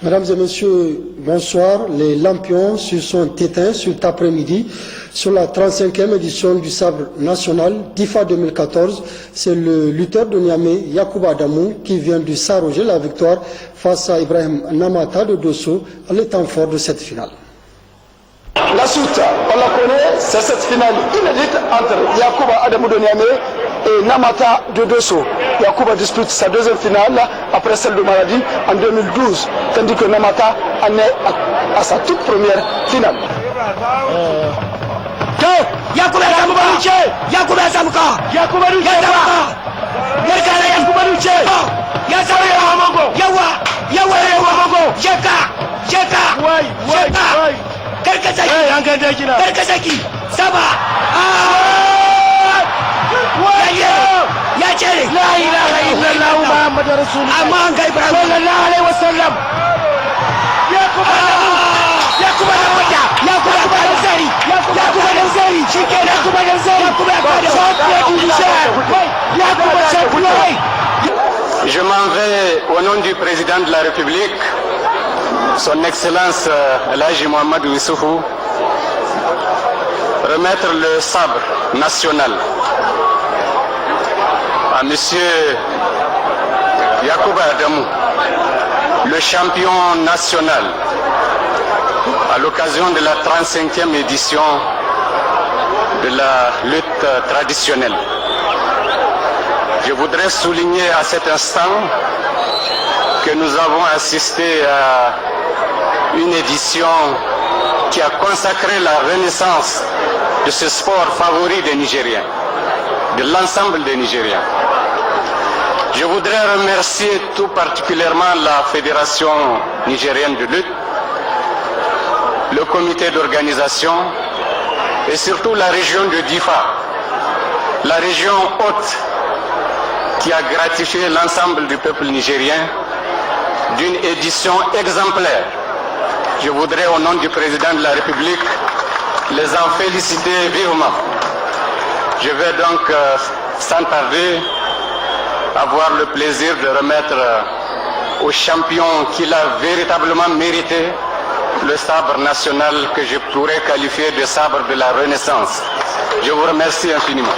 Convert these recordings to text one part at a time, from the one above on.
Mesdames et messieurs, bonsoir. Les lampions se sont éteints cet après-midi sur la 35e édition du sabre national d'IFA 2014. C'est le lutteur de Niamey, Yacouba Adamou, qui vient de s'arroger la victoire face à Ibrahim Namata de Dosso à l'état fort de cette finale. La suite, on la connaît, c'est cette finale inédite entre Yacouba Adamou de Niamey et Namata de Dosso. Yacouba dispute sa deuxième finale après celle de Maradi en 2012, tandis que Namata en est à sa toute première finale. Yacouba Adamouka, Yacouba Adamouka, Yacouba Adamouka, Yacouba Adamouka, Karkasaki, Saba, ya cire la ilaha illallah muhammadur rasulullah amma an ga ibrahim sallallahu alaihi wasallam Yacouba Dawsari shikenan Yacouba Dawsari Je m'en vais au nom du président de la République, son Excellence Elhaji Mohamedou Issoufou, remettre le sabre national à Monsieur Yacouba Adamou, le champion national, à l'occasion de la 35e édition de la lutte traditionnelle. Je voudrais souligner à cet instant que nous avons assisté à une édition qui a consacré la renaissance de ce sport favori des Nigériens, de l'ensemble des Nigériens. Je voudrais remercier tout particulièrement la Fédération nigérienne de lutte, le comité d'organisation et surtout la région de Difa, la région haute qui a gratifié l'ensemble du peuple nigérien d'une édition exemplaire. Je voudrais au nom du président de la République les en féliciter vivement. Je vais donc sans tarder avoir le plaisir de remettre au champion qu'il a véritablement mérité le sabre national que je pourrais qualifier de sabre de la Renaissance. Je vous remercie infiniment.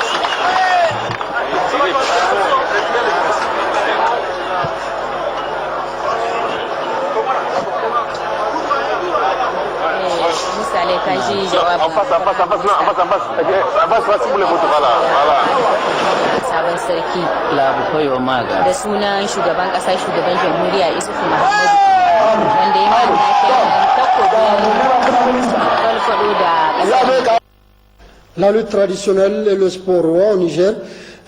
Sabon sarki da sunan shugaban kasa shugaban jamhuriya Isufu Muhammadu wanda ya takobin. La lutte traditionnelle et le sport roi au Niger,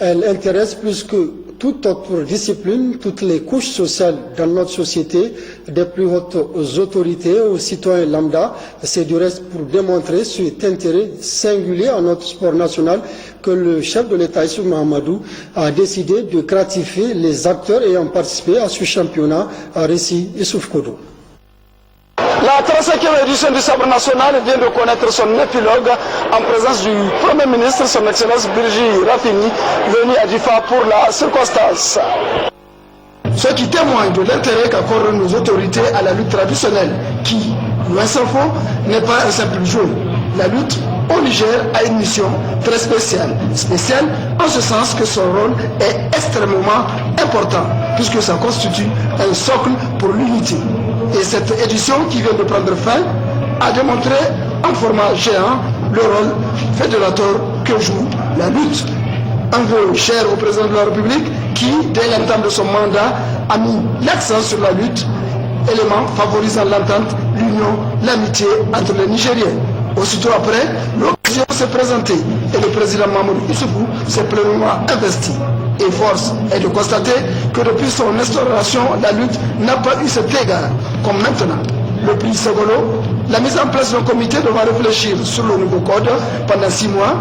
elle intéresse plus que toute autre discipline, toutes les couches sociales dans notre société, des plus hautes autorités aux citoyens lambda. C'est du reste pour démontrer cet intérêt singulier à notre sport national que le chef de l'État, Issoufou Mahamadou, a décidé de gratifier les acteurs ayant participé à ce championnat, à Récit Issouf Kodo. La 35e édition du sabre national vient de connaître son épilogue en présence du Premier ministre, son Excellence Birji Rafini, venu à Difa pour la circonstance. Ce qui témoigne de l'intérêt qu'accordent nos autorités à la lutte traditionnelle, qui, loin s'en faut, n'est pas un simple jeu. La lutte au Niger a une mission très spéciale. Spéciale en ce sens que son rôle est extrêmement important, puisque ça constitue un socle pour l'unité. Et cette édition qui vient de prendre fin a démontré en format géant le rôle fédérateur que joue la lutte. Un vœu cher au président de la République qui, dès l'entame de son mandat, a mis l'accent sur la lutte, élément favorisant l'entente, l'union, l'amitié entre les Nigériens. Aussitôt après, l'occasion s'est présentée et le président Mahamadou Issoufou s'est pleinement investi. Et force est de constater que depuis son instauration, la lutte n'a pas eu cet égard, comme maintenant. Le prix Segolo, la mise en place d'un comité devant réfléchir sur le nouveau code pendant 6 mois.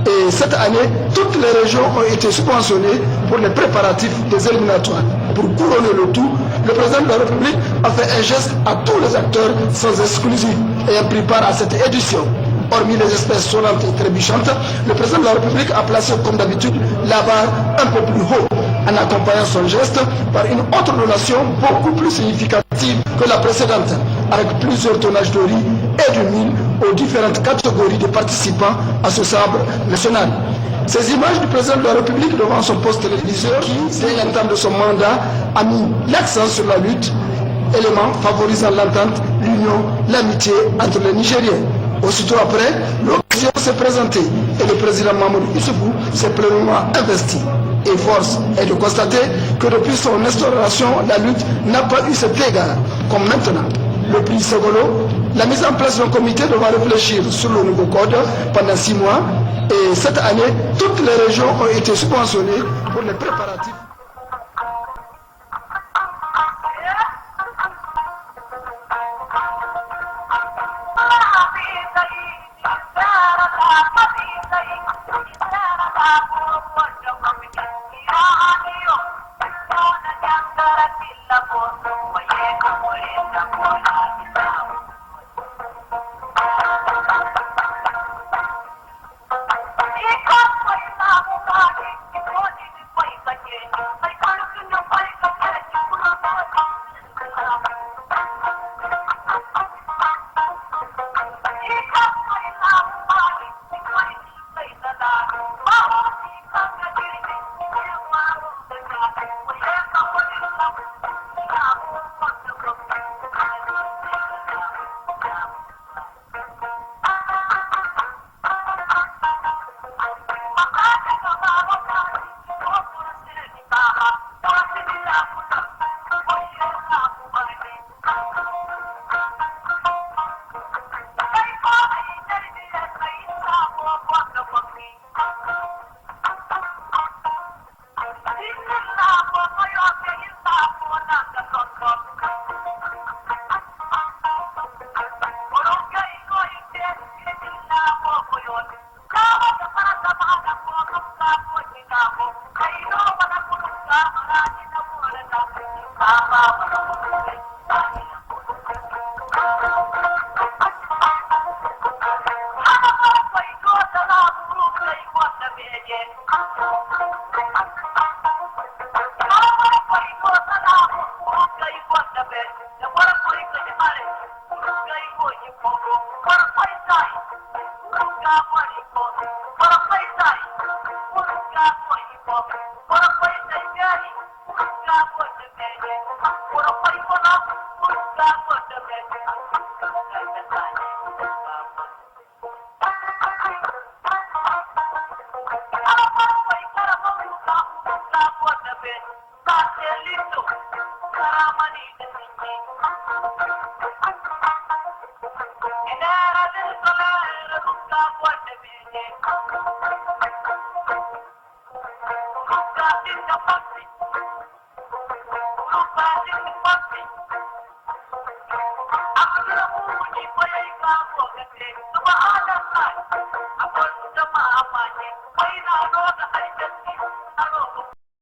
Et cette année, toutes les régions ont été subventionnées pour les préparatifs des éliminatoires. Pour couronner le tout, le président de la République a fait un geste à tous les acteurs sans exclusive et a pris part à cette édition. Hormis les espèces sonnantes et trébuchantes, le président de la République a placé comme d'habitude la barre un peu plus haut. en accompagnant son geste par une autre donation beaucoup plus significative que la précédente, avec plusieurs tonnages de riz et de mil aux différentes catégories de participants à ce sabre national. Ces images du président de la République devant son poste téléviseur qui, dès l'entame de son mandat, a mis l'accent sur la lutte, élément favorisant l'entente, l'union, l'amitié entre les Nigériens. Aussitôt après, l'occasion s'est présentée et le président Mamadou Issoufou s'est pleinement investi. Et force est de constater que depuis son instauration, la lutte n'a pas eu cet égard, comme maintenant. Le prix Sogolo, la mise en place d'un comité devant réfléchir sur le nouveau code pendant 6 mois. Et cette année, toutes les régions ont été subventionnées pour les préparatifs.